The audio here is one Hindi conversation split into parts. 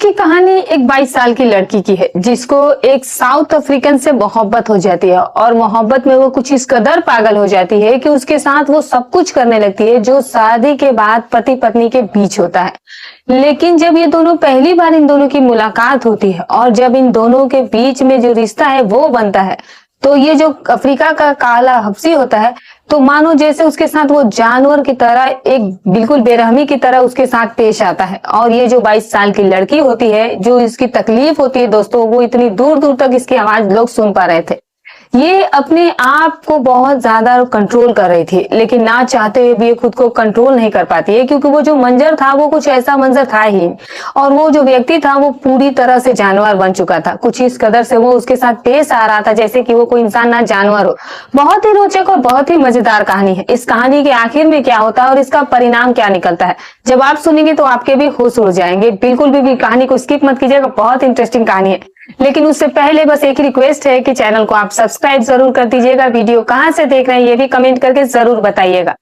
की कहानी एक 22 साल की लड़की की है जिसको एक साउथ अफ्रीकन से मोहब्बत हो जाती है और मोहब्बत में वो कुछ इस कदर पागल हो जाती है कि उसके साथ वो सब कुछ करने लगती है जो शादी के बाद पति पत्नी के बीच होता है। लेकिन जब ये दोनों पहली बार इन दोनों की मुलाकात होती है और जब इन दोनों के बीच में जो रिश्ता है वो बनता है, तो ये जो अफ्रीका का काला हब्सी होता है, तो मानो जैसे उसके साथ वो जानवर की तरह एक बिल्कुल बेरहमी की तरह उसके साथ पेश आता है। और ये जो 22 साल की लड़की होती है, जो इसकी तकलीफ होती है दोस्तों, वो इतनी दूर दूर तक इसकी आवाज लोग सुन पा रहे थे। ये अपने आप को बहुत ज्यादा कंट्रोल कर रही थी, लेकिन ना चाहते हुए भी ये खुद को कंट्रोल नहीं कर पाती है, क्योंकि वो जो मंजर था वो कुछ ऐसा मंजर था ही, और वो जो व्यक्ति था वो पूरी तरह से जानवर बन चुका था। कुछ इस कदर से वो उसके साथ पेश आ रहा था जैसे कि वो कोई इंसान ना जानवर हो। बहुत ही रोचक और बहुत ही मजेदार कहानी है। इस कहानी के आखिर में क्या होता है और इसका परिणाम क्या निकलता है, जब आप सुनेंगे तो आपके भी होश उड़ जाएंगे। बिल्कुल भी कहानी को स्किप मत कीजिएगा, बहुत इंटरेस्टिंग कहानी है। लेकिन उससे पहले बस एक रिक्वेस्ट है कि चैनल को आप सब्सक्राइब जरूर कर दीजिएगा। वीडियो कहां से देख रहे हैं ये भी कमेंट करके जरूर बताइएगा।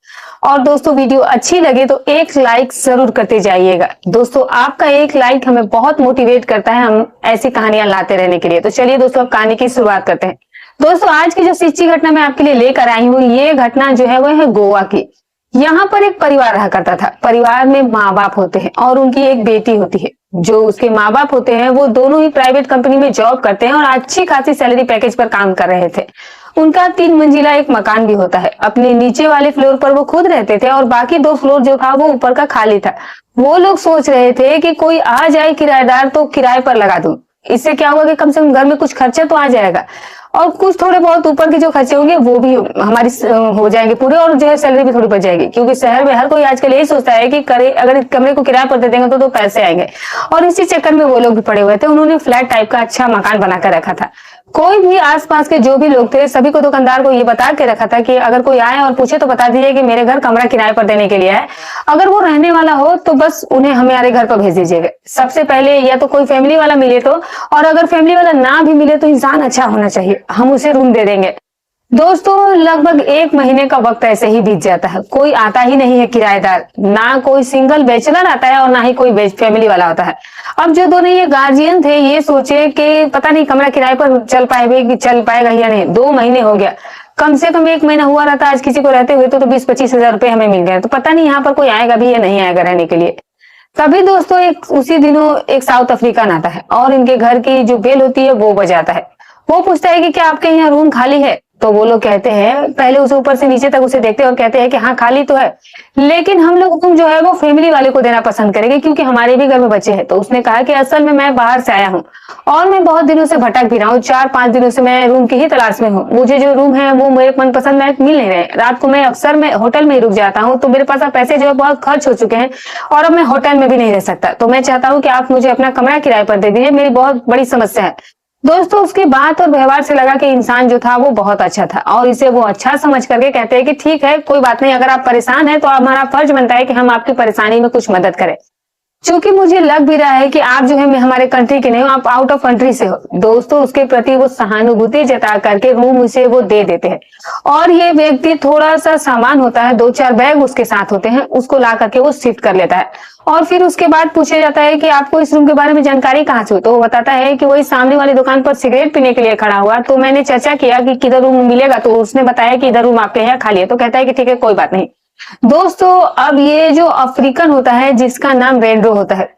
और दोस्तों, वीडियो अच्छी लगे तो एक लाइक जरूर करते जाइएगा। दोस्तों, आपका एक लाइक हमें बहुत मोटिवेट करता है हम ऐसी कहानियां लाते रहने के लिए। तो चलिए दोस्तों, अब कहानी की शुरुआत करते हैं। दोस्तों, आज की जो सच्ची घटना मैं आपके लिए लेकर आई हूँ, ये घटना जो है वो है गोवा की। यहाँ पर एक परिवार रहा करता था। परिवार में माँ बाप होते हैं और उनकी एक बेटी होती है। जो उसके माँ बाप होते हैं वो दोनों ही प्राइवेट कंपनी में जॉब करते हैं और अच्छी खासी सैलरी पैकेज पर काम कर रहे थे। उनका 3 मंजिला एक मकान भी होता है। अपने नीचे वाले फ्लोर पर वो खुद रहते थे और बाकी 2 फ्लोर जो था वो ऊपर का खाली था। वो लोग सोच रहे थे कि कोई आ जाए किराएदार तो किराए पर लगा दूं। इससे क्या होगा कि कम से कम घर में कुछ खर्चा तो आ जाएगा और कुछ थोड़े बहुत ऊपर के जो खर्चे होंगे वो भी हमारी हो जाएंगे पूरे, और जो है सैलरी भी थोड़ी बच जाएगी। क्योंकि शहर में हर कोई आजकल यही सोचता है कि करे अगर कमरे को किराए पर दे देंगे तो पैसे आएंगे, और इसी चक्कर में वो लोग भी पड़े हुए थे। उन्होंने फ्लैट टाइप का अच्छा मकान बना कर रखा था। कोई भी आसपास के जो भी लोग थे सभी को दुकानदार को ये बता के रखा था कि अगर कोई आए और पूछे तो बता दीजिए कि मेरे घर कमरा किराए पर देने के लिए है। अगर वो रहने वाला हो तो बस उन्हें हमारे घर पर भेज दीजिएगा। सबसे पहले या तो कोई फैमिली वाला मिले तो, और अगर फैमिली वाला ना भी मिले तो इंसान अच्छा होना चाहिए, हम उसे रूम दे देंगे। दोस्तों, लगभग 1 महीने का वक्त ऐसे ही बीत जाता है। कोई आता ही नहीं है किराएदार, ना कोई सिंगल बैचलर आता है और ना ही कोई फैमिली वाला आता है। अब जो दोनों ये गार्जियन थे ये सोचे कि पता नहीं कमरा किराए पर चल पाएगा या नहीं। 2 महीने हो गया, कम से कम 1 महीना हुआ रहता आज किसी को रहते हुए तो 20-25 हजार रुपए हमें मिल गए। तो पता नहीं यहाँ पर कोई आएगा भी या नहीं आएगा रहने के लिए। तभी दोस्तों उसी दिनों एक साउथ अफ्रीकन आता है और इनके घर की जो बेल होती है वो बजाता है। वो पूछता है कि क्या आपके यहाँ रूम खाली है? तो वो लोग कहते हैं, पहले उसे ऊपर से नीचे तक उसे देखते हैं और कहते हैं कि हाँ खाली तो है, लेकिन हम लोग रूम जो है वो फैमिली वाले को देना पसंद करेंगे क्योंकि हमारे भी घर में बच्चे हैं। तो उसने कहा कि असल में मैं बाहर से आया हूँ और मैं बहुत दिनों से भटक भी रहा हूँ। 4-5 दिनों से मैं रूम की ही तलाश में हूँ। मुझे जो रूम है वो मेरे मनपसंद लायक मिल नहीं रहे। रात को मैं अक्सर मैं होटल में ही रुक जाता हूँ, तो मेरे पास अब पैसे जो है बहुत खर्च हो चुके हैं और अब मैं होटल में भी नहीं रह सकता। तो मैं चाहता हूँ कि आप मुझे अपना कमरा किराए पर दे दीजिए, मेरी बहुत बड़ी समस्या है। दोस्तों, उसकी बात और व्यवहार से लगा कि इंसान जो था वो बहुत अच्छा था और इसे वो अच्छा समझ करके कहते हैं कि ठीक है, कोई बात नहीं, अगर आप परेशान हैं तो हमारा फर्ज बनता है कि हम आपकी परेशानी में कुछ मदद करें। क्योंकि मुझे लग भी रहा है कि आप जो है हमारे कंट्री के नहीं हो, आप आउट ऑफ कंट्री से हो। दोस्तों, उसके प्रति वो सहानुभूति जता करके रूम उसे वो दे देते हैं और ये व्यक्ति थोड़ा सा सामान होता है, 2-4 बैग उसके साथ होते हैं, उसको ला करके वो शिफ्ट कर लेता है। और फिर उसके बाद पूछा जाता है कि आपको इस रूम के बारे में जानकारी कहाँ से हुई? तो वो बताता है कि वही सामने वाली दुकान पर सिगरेट पीने के लिए खड़ा हुआ, तो मैंने चर्चा किया कि किधर रूम मिलेगा, तो उसने बताया कि इधर रूम आपके यहाँ खाली है। तो कहता है कि ठीक है, कोई बात नहीं। दोस्तों, अब ये जो अफ्रीकन होता है जिसका नाम रेंड्रो होता है,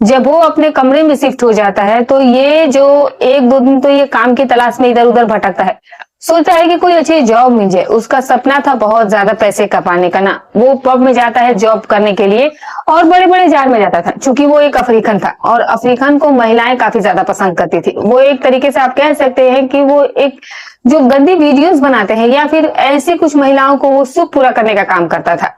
जब वो अपने कमरे में शिफ्ट हो जाता है तो ये जो 1-2 दिन तो ये काम की तलाश में इधर उधर भटकता है। सोचता है कि कोई अच्छी जॉब मिल जाए। उसका सपना था बहुत ज्यादा पैसे कमाने का ना। वो पब में जाता है जॉब करने के लिए और बड़े बड़े जार में जाता था, क्योंकि वो एक अफ्रीकन था और अफ्रीकन को महिलाएं काफी ज्यादा पसंद करती थी। वो एक तरीके से आप कह सकते हैं कि वो एक जो गंदी वीडियोस बनाते हैं या फिर ऐसी कुछ महिलाओं को वो सुख पूरा करने का काम करता था।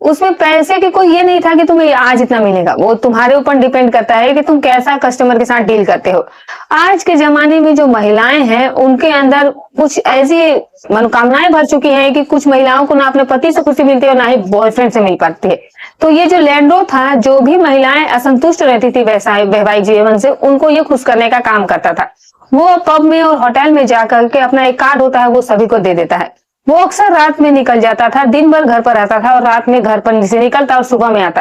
उसमें पैसे की कोई ये नहीं था कि तुम्हें आज इतना मिलेगा, वो तुम्हारे ऊपर डिपेंड करता है कि तुम कैसा कस्टमर के साथ डील करते हो। आज के जमाने में जो महिलाएं हैं उनके अंदर कुछ ऐसी मनोकामनाएं भर चुकी हैं कि कुछ महिलाओं को ना अपने पति से खुशी मिलती है और ना ही बॉयफ्रेंड से मिल पाती है। तो ये जो लैंड्रो था, जो भी महिलाएं असंतुष्ट रहती थी वैवाहिक जीवन से, उनको ये खुश करने का काम करता था। वो पब में और होटल में जाकर के अपना एक कार्ड होता है वो सभी को दे देता है। वो अक्सर रात में निकल जाता था, दिन भर घर पर रहता था और रात में घर पर से निकलता और सुबह में आता।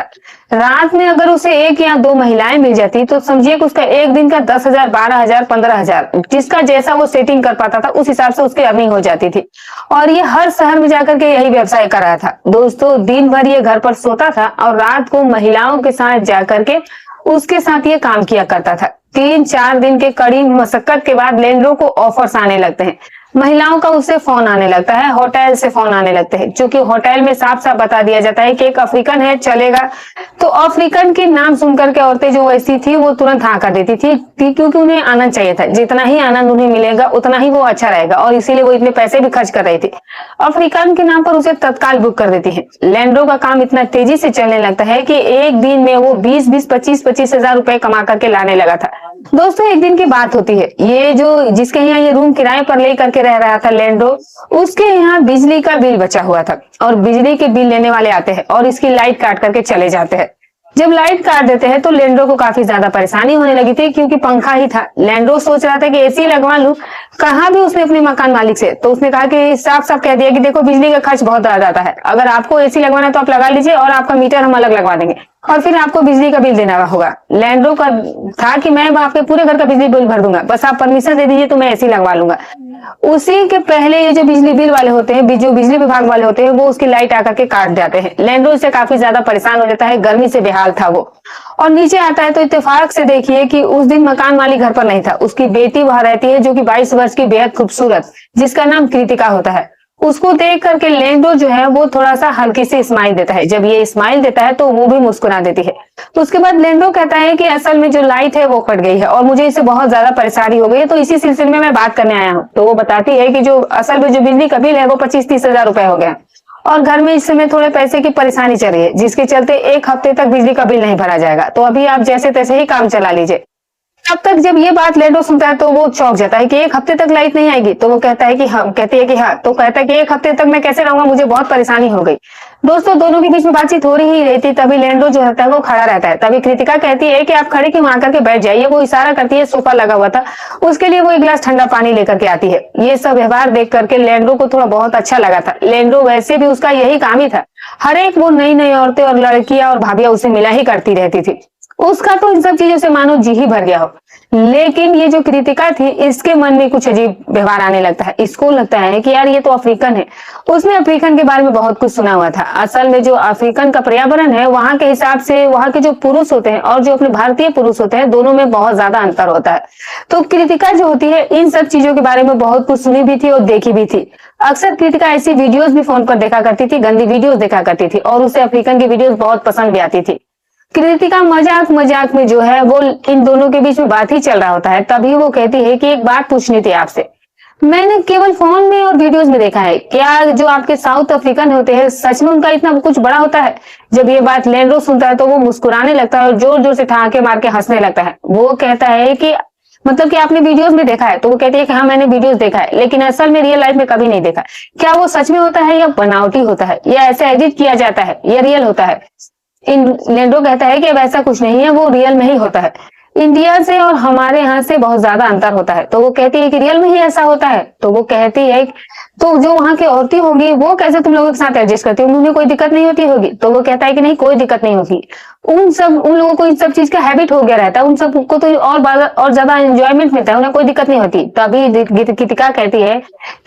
रात में अगर उसे 1 या 2 महिलाएं मिल जाती तो समझिए कि उसका एक दिन का 10,000, 12,000, 15,000 जिसका जैसा वो सेटिंग कर पाता था उस हिसाब से उसकी अर्निंग हो जाती थी। और ये हर शहर में जाकर के यही व्यवसाय कर रहा था। दोस्तों, दिन भर ये घर पर सोता था और रात को महिलाओं के साथ जाकर के उसके साथ ये काम किया करता था। 3-4 दिन के कड़ी मशक्कत के बाद लेंडरो को ऑफर्स आने लगते हैं। महिलाओं का उससे फोन आने लगता है, होटल से फोन आने लगते हैं, क्योंकि होटल में साफ साफ बता दिया जाता है कि एक अफ्रीकन है, चलेगा। तो अफ्रीकन के नाम सुनकर के औरतें जो ऐसी थी वो तुरंत हाँ कर देती थी, क्योंकि उन्हें आनंद चाहिए था। जितना ही आनंद उन्हें मिलेगा उतना ही वो अच्छा रहेगा और इसीलिए वो इतने पैसे भी खर्च कर रही थी। अफ्रीकन के नाम पर उसे तत्काल बुक कर देती है। लैंड्रो का काम इतना तेजी से चलने लगता है कि एक दिन में वो 20-20, 25-25 हजार रुपए कमा करके लाने लगा था। दोस्तों, एक दिन की बात होती है, ये जो जिसके यहाँ ये रूम किराए पर ले करके रह रहा था लैंड्रो, उसके यहाँ बिजली का बिल बचा हुआ था और बिजली के बिल लेने वाले आते हैं और इसकी लाइट काट करके चले जाते हैं। जब लाइट काट देते हैं तो लैंड्रो को काफी ज्यादा परेशानी होने लगी थी, क्योंकि पंखा ही था। लैंड्रो सोच रहा था कि एसी लगवा लूं। कहा भी उसने अपने मकान मालिक से, तो उसने कहा कि साफ साफ कह दिया कि देखो, बिजली का खर्च बहुत ज्यादा आता है, अगर आपको एसी लगवाना है तो आप लगा लीजिए और आपका मीटर हम अलग लगवा देंगे और फिर आपको बिजली का बिल देना होगा। लैंड्रो का था कि मैं आपके पूरे घर का बिजली बिल भर दूंगा, बस आप परमिशन दे दीजिए तो मैं एसी लगवा लूंगा। उसी के पहले ये जो बिजली बिल वाले होते हैं, जो बिजली विभाग वाले होते हैं, वो उसकी लाइट आकर के काट जाते हैं। लैंड्रो इससे काफी ज्यादा परेशान हो जाता है, गर्मी से बेहाल था वो और नीचे आता है तो इत्तेफाक से देखिए कि उस दिन मकान मालिक घर पर नहीं था। उसकी बेटी वहां रहती है, जो कि 22 वर्ष की बेहद खूबसूरत, जिसका नाम कृतिका होता है। उसको देख करके लैंड्रो जो है वो थोड़ा सा हल्की सी स्माइल देता है। जब ये स्माइल देता है तो वो भी मुस्कुरा देती है। तो उसके बाद लैंड्रो कहता है कि असल में जो लाइट है वो कट गई है और मुझे इससे बहुत ज्यादा परेशानी हो गई है, तो इसी सिलसिले में मैं बात करने आया हूँ। तो वो बताती है कि जो असल में जो बिजली का बिल है वो 25-30 हजार रुपए हो गया और घर में इस समय थोड़े पैसे की परेशानी चल रही है, जिसके चलते 1 हफ्ते तक बिजली का बिल नहीं भरा जाएगा। तो अभी आप जैसे तैसे ही काम चला लीजिए। तब तक जब ये बात लैंड्रो सुनता है तो वो चौंक जाता है कि 1 हफ्ते तक लाइट नहीं आएगी। तो वो कहता है कि हाँ, कहती है कि हाँ। तो कहता है कि 1 हफ्ते तक मैं कैसे रहूंगा, मुझे बहुत परेशानी हो गई। दोस्तों, दोनों के बीच में बातचीत हो रही रहती, तभी लैंड्रो जो रहता है वो खड़ा रहता है। तभी कृतिका कहती है कि आप खड़े क्यों, आकर करके बैठ जाइए। वो इशारा करती है, सोफा लगा हुआ था, उसके लिए वो 1 गिलास ठंडा पानी लेकर के आती है। ये सब व्यवहार देख करके लैंड्रो को थोड़ा बहुत अच्छा लगा था। लैंड्रो वैसे भी उसका यही काम ही था, हर एक वो नई नई औरतें और लड़कियां और भाभियां उसे मिला ही करती रहती थी। उसका तो इन सब चीजों से मानो जी ही भर गया हो। लेकिन ये जो कृतिका थी, इसके मन में कुछ अजीब व्यवहार आने लगता है। इसको लगता है कि यार ये तो अफ्रीकन है। उसने अफ्रीकन के बारे में बहुत कुछ सुना हुआ था। असल में जो अफ्रीकन का पर्यावरण है, वहां के हिसाब से वहां के जो पुरुष होते हैं और जो अपने भारतीय पुरुष होते हैं, दोनों में बहुत ज्यादा अंतर होता है। तो कृतिका जो होती है, इन सब चीजों के बारे में बहुत कुछ सुनी भी थी और देखी भी थी। अक्सर कृतिका ऐसी वीडियोस भी फोन पर देखा करती थी, गंदी वीडियोस देखा करती थी और उसे अफ्रीकन की वीडियोस बहुत पसंद भी आती थी। कृतिका मजाक मजाक में जो है वो इन दोनों के बीच में बात ही चल रहा होता है। तभी वो कहती है कि एक बात पूछनी थी आपसे, मैंने केवल फोन में और वीडियोस में देखा है, क्या जो आपके साउथ अफ्रीकन होते हैं सच में उनका इतना कुछ बड़ा होता है? जब ये बात लैंड्रो सुनता है तो वो मुस्कुराने लगता है और जोर जोर से ठहाके मार के हंसने लगता है। वो कहता है कि मतलब कि आपने वीडियोस में देखा है? तो वो कहती है कि हाँ, मैंने वीडियोस देखा है, लेकिन असल में रियल लाइफ में कभी नहीं देखा। क्या वो सच में होता है या बनावटी होता है या ऐसे एडिट किया जाता है या रियल होता है? लैंड्रो कहता है कि अब ऐसा कुछ नहीं है, वो रियल में ही होता है। इंडिया से और हमारे यहाँ से बहुत ज्यादा अंतर होता है। तो वो कहती है कि रियल में ही ऐसा होता है? तो वो कहती है तो जो वहां की औरतें होगी वो कैसे तुम लोगों के साथ एडजस्ट करती है, उन्हें कोई दिक्कत नहीं होती होगी? तो वो कहता है कि नहीं, कोई दिक्कत नहीं होती। उन लोगों को इन सब चीज का हैबिट हो गया रहता है, उन सबको तो और ज्यादा एंजॉयमेंट मिलता है, उन्हें कोई दिक्कत नहीं होती। तभी गीतिका कहती है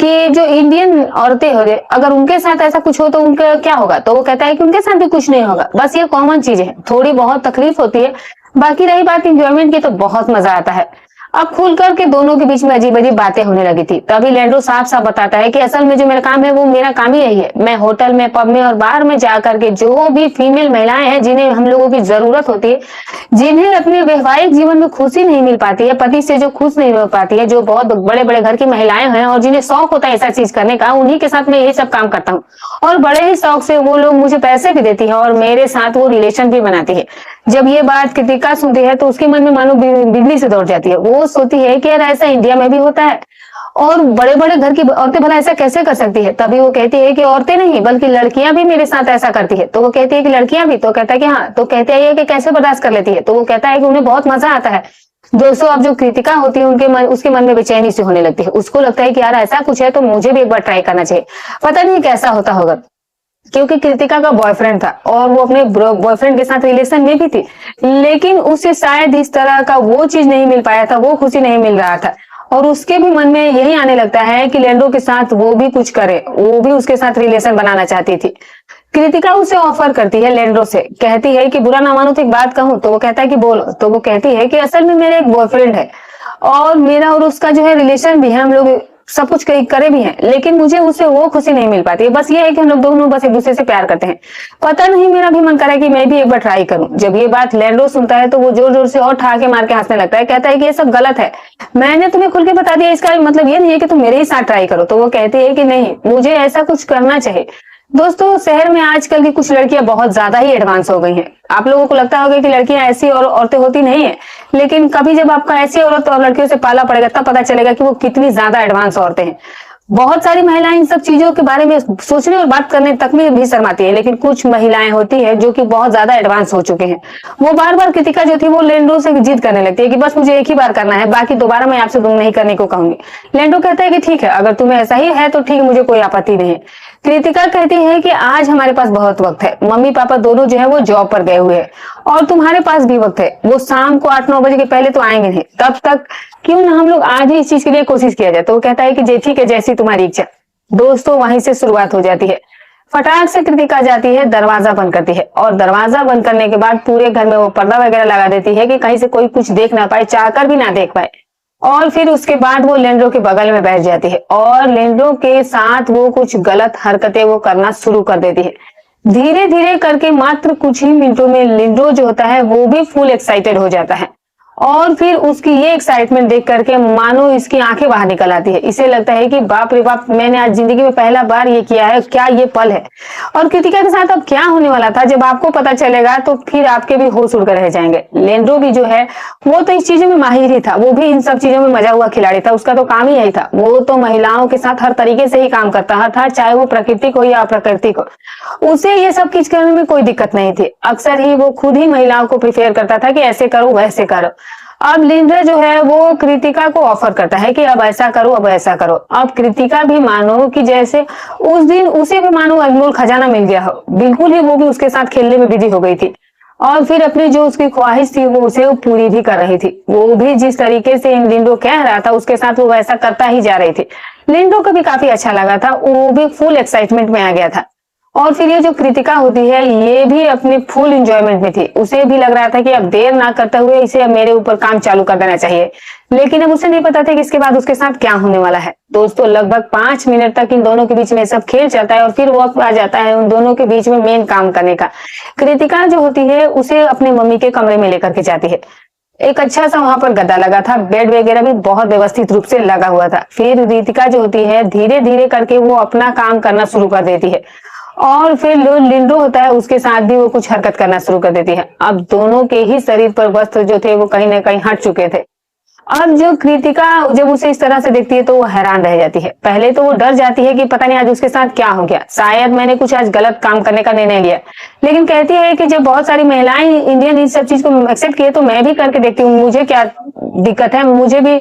कि जो इंडियन औरतें हो, अगर उनके साथ ऐसा कुछ हो तो उनका क्या होगा? तो वो कहता है कि उनके साथ भी कुछ नहीं होगा, बस ये कॉमन चीज है, थोड़ी बहुत तकलीफ होती है, बाकी रही बात एंजॉयमेंट की तो बहुत मजा आता है। अब खुल करके दोनों के बीच में अजीब अजीब बातें होने लगी थी। तभी लैंड्रो साफ साफ बताता है कि असल में जो मेरा काम है वो मेरा काम ही यही है। मैं होटल में, पब में और बार में जाकर के जो भी फीमेल महिलाएं हैं जिन्हें हम लोगों की जरूरत होती है, जिन्हें अपने वैवाहिक जीवन में खुशी नहीं मिल पाती है, पति से जो खुश नहीं हो पाती है, जो बहुत बड़े बड़े घर की महिलाएं हैं और जिन्हें शौक होता है ऐसा चीज करने का, उन्हीं के साथ मैं यही सब काम करता हूँ और बड़े ही शौक से वो लोग मुझे पैसे भी देती है और मेरे साथ वो रिलेशन भी बनाती है। जब ये बात कृतिका सुनती है तो उसके मन में मानो बिजली से दौड़ जाती है। वो सोचती है कि यार ऐसा इंडिया में भी होता है और बड़े बड़े घर की औरतें भला ऐसा कैसे कर सकती है? तभी वो कहती है कि औरतें नहीं बल्कि लड़कियां भी मेरे साथ ऐसा करती है। तो वो कहती है कि लड़कियां भी? तो कहता है कि हाँ। तो कहते हैं कि कैसे बर्दाश्त कर लेती है? तो वो कहता है कि उन्हें बहुत मजा आता है। दोस्तों अब जो कृतिका होती है उसके मन में बेचैनी सी होने लगती है। उसको लगता है कि यार ऐसा कुछ है तो मुझे भी एक बार ट्राई करना चाहिए। पता नहीं कैसा होता होगा, क्योंकि कृतिका का बॉयफ्रेंड था और वो अपने बॉयफ्रेंड के साथ रिलेशन में भी थी, लेकिन उसे शायद इस तरह का वो चीज नहीं मिल पाया था, वो खुशी नहीं मिल रहा था। और उसके भी मन में यही आने लगता है कि लेंडो के साथ वो भी कुछ करे, वो भी उसके साथ रिलेशन बनाना चाहती थी। कृतिका उसे ऑफर करती है लेंडो से, कहती है कि बुरा ना मानो तो एक बात कहूं, तो वो कहता है कि बोलो। तो वो कहती है कि असल में मेरे एक बॉयफ्रेंड है और मेरा और उसका जो है रिलेशन भी है, हम लोग सब कुछ करे भी हैं, लेकिन मुझे उससे वो खुशी नहीं मिल पाती है। बस ये है कि हम लोग दोनों बस एक दूसरे से प्यार करते हैं। पता नहीं मेरा भी मन करे कि मैं भी एक बार ट्राई करूं। जब ये बात लेंडो सुनता है तो वो जोर जोर से और ठहाके मार के हंसने लगता है, कहता है कि ये सब गलत है, मैंने तुम्हें खुल के बता दिया, इसका मतलब ये नहीं है कि तुम मेरे ही साथ ट्राई करो। तो वो कहती है कि नहीं, मुझे ऐसा कुछ करना चाहिए। दोस्तों शहर में आजकल की कुछ लड़कियां बहुत ज्यादा ही एडवांस हो गई हैं। आप लोगों को लगता होगा कि लड़कियां ऐसी और औरतें होती नहीं है, लेकिन कभी जब आपका ऐसी औरत और लड़कियों से पाला पड़ेगा तब पता चलेगा कि वो कितनी ज्यादा एडवांस औरतें हैं। बहुत सारी महिलाएं इन सब चीजों के बारे में सोचने और बात करने तक में भी शर्माती है, लेकिन कुछ महिलाएं होती है जो कि बहुत ज्यादा एडवांस हो चुके हैं। वो बार बार कृतिका जो थी वो लेंडो से जिद करने लगती है कि बस मुझे एक ही बार करना है, बाकी दोबारा मैं आपसे नहीं करने को कहूंगी। लेंडो कहता है कि ठीक है, अगर तुम्हें ऐसा ही है तो ठीक है, मुझे कोई आपत्ति नहीं है। कृतिका कहती है कि आज हमारे पास बहुत वक्त है, मम्मी पापा दोनों जो है वो जॉब पर गए हुए हैं और तुम्हारे पास भी वक्त है, वो शाम को 8-9 बजे के पहले तो आएंगे नहीं, तब तक क्यों ना हम लोग आज ही इस चीज के लिए कोशिश किया जाए। तो वो कहता है कि जे ठीक है, जैसी तुम्हारी इच्छा। दोस्तों वहीं से शुरुआत हो जाती है। फटाक से कृतिका जाती है, दरवाजा बंद करती है और दरवाजा बंद करने के बाद पूरे घर में वो पर्दा वगैरह लगा देती है कि कहीं से कोई कुछ देख ना पाए, चाहकर भी ना देख पाए। और फिर उसके बाद वो लेंडो के बगल में बैठ जाती है और लेंडो के साथ वो कुछ गलत हरकतें वो करना शुरू कर देती है। धीरे धीरे करके मात्र कुछ ही मिनटों में लेंडो जो होता है वो भी फुल एक्साइटेड हो जाता है और फिर उसकी ये एक्साइटमेंट देख करके मानो इसकी आंखें बाहर निकल आती है। इसे लगता है कि बाप रे बाप, मैंने आज जिंदगी में पहला बार ये किया है, क्या ये पल है। और कृतिका के साथ अब क्या होने वाला था जब आपको पता चलेगा तो फिर आपके भी होश उड़ कर रह जाएंगे। लेंडो भी जो है वो तो इस चीजों में माहिर ही था, वो भी इन सब चीजों में मजा हुआ खिलाड़ी था, उसका तो काम ही यही था। वो तो महिलाओं के साथ हर तरीके से ही काम करता था, चाहे वो प्राकृतिक हो या अप्राकृतिक हो, उसे ये सब चीज करने में कोई दिक्कत नहीं थी। अक्सर ही वो खुद ही महिलाओं को प्रिफेयर करता था कि ऐसे करो वैसे करो। अब लिंडा जो है वो कृतिका को ऑफर करता है कि अब ऐसा करो, अब ऐसा करो। अब कृतिका भी मानो कि जैसे उस दिन उसे भी मानो अनमोल खजाना मिल गया हो, बिल्कुल ही वो भी उसके साथ खेलने में बिजी हो गई थी और फिर अपनी जो उसकी ख्वाहिश थी वो उसे पूरी भी कर रही थी। वो भी जिस तरीके से इन लिंडो कह रहा था उसके साथ वो वैसा करता ही जा रही थी। लिंडो को भी काफी अच्छा लगा था, वो भी फुल एक्साइटमेंट में आ गया था। और फिर ये जो कृतिका होती है ये भी अपनी फुल एंजॉयमेंट में थी। उसे भी लग रहा था कि अब देर ना करते हुए इसे अब मेरे ऊपर काम चालू कर देना चाहिए, लेकिन अब उसे नहीं पता था कि इसके बाद उसके साथ क्या होने वाला है। दोस्तों लगभग 5 मिनट तक इन दोनों के बीच में सब खेल चलता है और फिर वक्त आ जाता है उन दोनों के बीच में मेन काम करने का। कृतिका जो होती है उसे अपने मम्मी के कमरे में लेकर के जाती है। एक अच्छा सा वहां पर गद्दा लगा था, बेड वगैरह भी बहुत व्यवस्थित रूप से लगा हुआ था। फिर कृतिका जो होती है धीरे धीरे करके वो अपना काम करना शुरू कर देती है और फिर लिंडो होता है उसके साथ भी वो कुछ हरकत करना शुरू कर देती है। अब दोनों के ही शरीर पर वस्त्र जो थे वो कहीं ना कहीं हट चुके थे। अब जो कृतिका जब उसे इस तरह से देखती है तो वो हैरान रह जाती है। पहले तो वो डर जाती है कि पता नहीं आज उसके साथ क्या हो गया, शायद मैंने कुछ आज गलत काम करने का निर्णय लिया। लेकिन कहती है कि जब बहुत सारी महिलाएं इंडियन इस सब चीज को एक्सेप्ट किए तो मैं भी करके देखती हूँ, मुझे क्या दिक्कत है, मुझे भी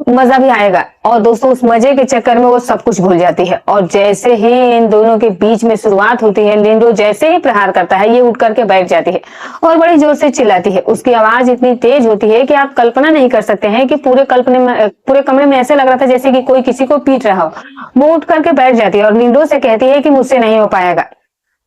मजा भी आएगा। और दोस्तों उस मजे के चक्कर में वो सब कुछ भूल जाती है और जैसे ही इन दोनों के बीच में शुरुआत होती है, लिंडो जैसे ही प्रहार करता है ये उठ करके बैठ जाती है और बड़ी जोर से चिल्लाती है। उसकी आवाज इतनी तेज होती है कि आप कल्पना नहीं कर सकते हैं कि पूरे कमरे में ऐसे लग रहा था जैसे कि कोई किसी को पीट रहा हो। वो उठ करके बैठ जाती है और लिंडो से कहती है कि मुझसे नहीं हो पाएगा,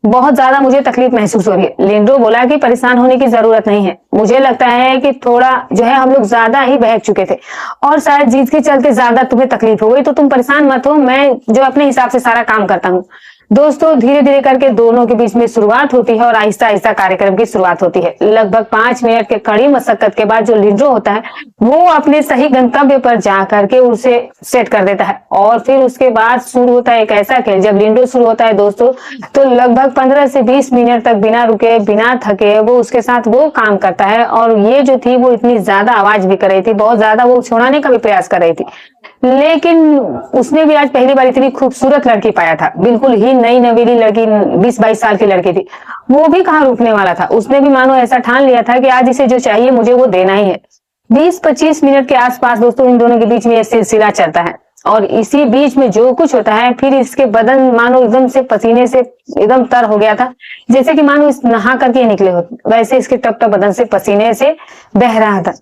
बहुत ज्यादा मुझे तकलीफ महसूस हो रही है। लिंडो बोला कि परेशान होने की जरूरत नहीं है, मुझे लगता है कि थोड़ा जो है हम लोग ज्यादा ही बहक चुके थे और शायद जीत के चलते ज्यादा तुम्हें तकलीफ हो गई, तो तुम परेशान मत हो, मैं जो अपने हिसाब से सारा काम करता हूँ। दोस्तों धीरे धीरे करके दोनों के बीच में शुरुआत होती है और आहिस्ता आहिस्ता कार्यक्रम की शुरुआत होती है। लगभग 5 मिनट के कड़ी मशक्कत के बाद जो लिंडो होता है वो अपने सही गंतव्य पर जा करके उसे सेट कर देता है और फिर उसके बाद शुरू होता है एक ऐसा खेल। जब लिंडो शुरू होता है दोस्तों तो लगभग 15 से 20 मिनट तक बिना रुके बिना थके वो उसके साथ वो काम करता है। और ये जो थी वो इतनी ज्यादा आवाज भी कर रही थी, बहुत ज्यादा वो छुड़ाने का भी प्रयास कर रही थी, लेकिन उसने भी आज पहली बार इतनी खूबसूरत लड़की पाया था। बिल्कुल ही नई नवीली लड़की, 20-22 साल की लड़की थी। वो भी कहाँ रुकने वाला था, उसने भी मानो ऐसा ठान लिया था कि आज इसे जो चाहिए मुझे वो देना ही है। 20-25 मिनट के आसपास दोस्तों इन दोनों के बीच में ये सिलसिला चलता है। और इसी बीच में जो कुछ होता है, फिर इसके बदन मानो एकदम से पसीने से एकदम तर हो गया था, जैसे कि मानो इस नहा करके निकले हो, वैसे इसके टप टप बदन से पसीने से बह रहा था।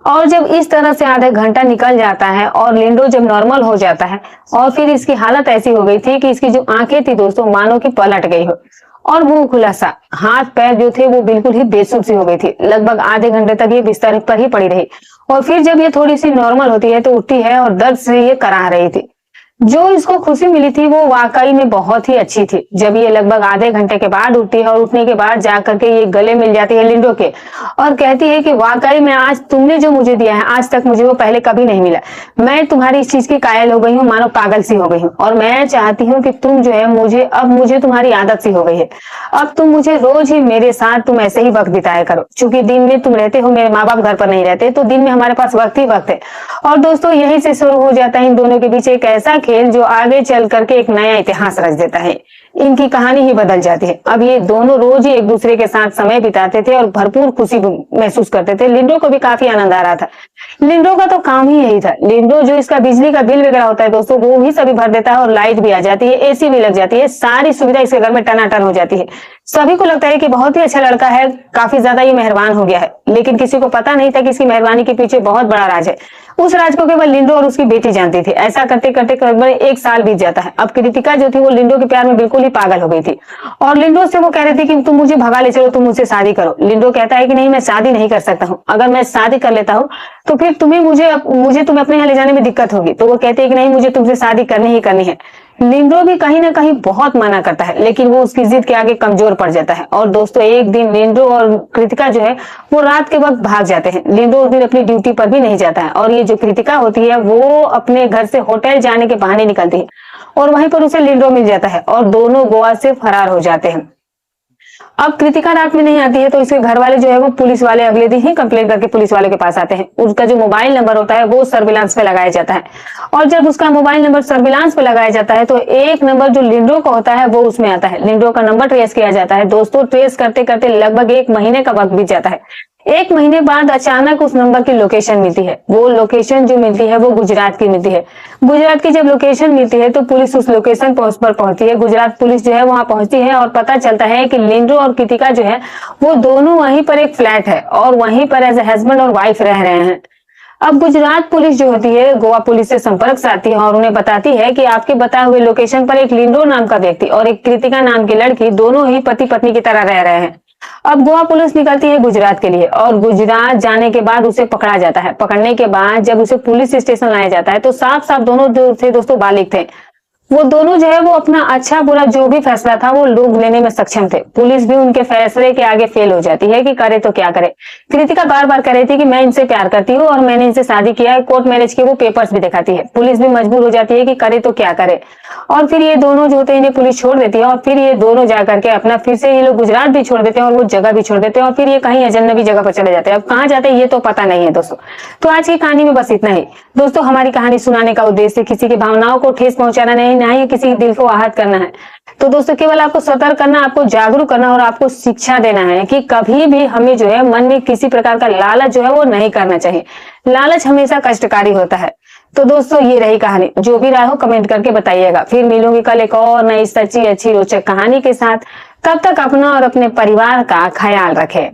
और जब इस तरह से आधा घंटा निकल जाता है और लिंडो जब नॉर्मल हो जाता है, और फिर इसकी हालत ऐसी हो गई थी कि इसकी जो आंखें थी दोस्तों मानो कि पलट गई हो, और मुंह खुला सा, हाथ पैर जो थे वो बिल्कुल ही बेसुध सी हो गई थी। लगभग आधे घंटे तक ये बिस्तर पर ही पड़ी रही, और फिर जब ये थोड़ी सी नॉर्मल होती है तो उठती है और दर्द से ये कराह रही थी। जो इसको खुशी मिली थी वो वाकई में बहुत ही अच्छी थी। जब ये लगभग आधे घंटे के बाद उठती है और उठने के बाद जाकर के ये गले मिल जाती है लिंडो के, और कहती है कि वाकई में आज तुमने जो मुझे दिया है, आज तक मुझे वो पहले कभी नहीं मिला। मैं तुम्हारी इस चीज की कायल हो गई हूँ, मानो पागल सी हो गई हूँ, और मैं चाहती हूँ कि तुम जो है मुझे तुम्हारी आदत सी हो गई है। अब तुम मुझे रोज ही मेरे साथ तुम ऐसे ही वक्त बिताया करो, क्योंकि दिन में तुम रहते हो, मेरे माँ बाप घर पर नहीं रहते, तो दिन में हमारे पास वक्त ही वक्त है। और दोस्तों यहीं से शुरू हो जाता है इन दोनों के बीच एक ऐसा खेल जो आगे चल करके एक नया इतिहास रच देता है। इनकी कहानी ही बदल जाती है। अब ये दोनों रोज ही एक दूसरे के साथ समय बिताते थे और भरपूर खुशी महसूस करते थे। लिंडो को भी काफी आनंद आ रहा था। लिंडो का तो काम ही यही था। लिंडो जो इसका बिजली का बिल वगैरह होता है दोस्तों, वो भी सभी भर देता है, और लाइट भी आ जाती है, एसी भी लग जाती है, सारी सुविधा इसके घर में टनाटन हो जाती है। सभी को लगता है कि बहुत ही अच्छा लड़का है, काफी ज्यादा ये मेहरबान हो गया है, लेकिन किसी को पता नहीं था कि इसकी मेहरबानी के पीछे बहुत बड़ा राज है। उस राज को केवल लिंडो और उसकी बेटी जानती थी। ऐसा करते करते करीब 1 साल बीत जाता है। अब कृतिका जो थी वो लिंडो के प्यार में बिल्कुल ही पागल हो गई थी, और लिंडो से वो कह रही थी कि तुम मुझे भगा ले चलो, तुम मुझसे शादी करो। लिंडो कहता है कि नहीं, मैं शादी नहीं कर सकता हूँ, अगर मैं शादी कर लेता हूँ तो फिर मुझे तुम्हें अपने यहाँ ले जाने में दिक्कत होगी। तो वो कहती है कि नहीं, मुझे तुमसे शादी करनी ही करनी है। लिंडो भी कहीं ना कहीं बहुत मना करता है, लेकिन वो उसकी जिद के आगे कमजोर पड़ जाता है। और दोस्तों एक दिन लिंडो और कृतिका जो है वो रात के वक्त भाग जाते हैं। लिंडो उस दिन अपनी ड्यूटी पर भी नहीं जाता है, और ये जो कृतिका होती है वो अपने घर से होटल जाने के बहाने निकलती है, और वहीं पर उसे लिंडो मिल जाता है, और दोनों गोवा से फरार हो जाते हैं। अब कृतिका रात में नहीं आती है, तो इसके घर वाले जो है वो पुलिस वाले अगले दिन ही कंप्लेन करके पुलिस वाले के पास आते हैं। उसका जो मोबाइल नंबर होता है वो सर्विलांस पे लगाया जाता है, और जब उसका मोबाइल नंबर सर्विलांस पे लगाया जाता है तो एक नंबर जो लिंडो का होता है वो उसमें आता है। लिंडो का नंबर ट्रेस किया जाता है। दोस्तों ट्रेस करते करते लगभग 1 महीने का वक्त बीत जाता है। 1 महीने बाद अचानक उस नंबर की लोकेशन मिलती है। वो लोकेशन जो मिलती है वो गुजरात की मिलती है। गुजरात की जब लोकेशन मिलती है तो पुलिस उस लोकेशन पर पहुंचती है। गुजरात पुलिस जो है वहां पहुंचती है, और पता चलता है कि लिंडो और कृतिका जो है वो दोनों वहीं पर एक फ्लैट है, और वहीं पर एज ए हस्बैंड और वाइफ रह रहे हैं। अब गुजरात पुलिस जो होती है गोवा पुलिस से संपर्क साधती है, और उन्हें बताती है कि आपके बताए हुए लोकेशन पर एक लिंडो नाम का व्यक्ति और एक कृतिका नाम की लड़की दोनों ही पति पत्नी की तरह रह रहे हैं। अब गोवा पुलिस निकलती है गुजरात के लिए, और गुजरात जाने के बाद उसे पकड़ा जाता है। पकड़ने के बाद जब उसे पुलिस स्टेशन लाया जाता है तो साफ साफ दोनों जो थे दोस्तों बालिग थे। वो दोनों जो है वो अपना अच्छा बुरा जो भी फैसला था वो लोग लेने में सक्षम थे। पुलिस भी उनके फैसले के आगे फेल हो जाती है कि करे तो क्या करे। कृतिका बार बार कह रही थी कि मैं इनसे प्यार करती हूँ और मैंने इनसे शादी किया है, कोर्ट मैरिज के वो पेपर्स भी दिखाती है। पुलिस भी मजबूर हो जाती है कि करे तो क्या करे, और फिर ये दोनों जो होते हैं इन्हें पुलिस छोड़ देती है, और फिर ये दोनों जाकर के अपना फिर से ये लोग गुजरात भी छोड़ देते हैं और वो जगह भी छोड़ देते हैं, और फिर ये कहीं अजनबी जगह पर चले जाते हैं। अब कहाँ जाते हैं ये तो पता नहीं है दोस्तों। तो आज की कहानी में बस इतना ही दोस्तों। हमारी कहानी सुनाने का उद्देश्य किसी की भावनाओं को ठेस पहुंचाना नहीं, ना ही किसी दिल को आहत करना है। तो दोस्तों केवल आपको सतर्क करना, आपको जागरूक करना, और आपको शिक्षा देना है कि कभी भी हमें जो है मन में किसी प्रकार का लालच जो है वो नहीं करना चाहिए। लालच हमेशा कष्टकारी होता है। तो दोस्तों ये रही कहानी। जो भी राय हो कमेंट करके बताइएगा। फिर मिलूंगी कल एक और नई सच्ची अच्छी रोचक कहानी के साथ। तब तक अपना और अपने परिवार का ख्याल रखें।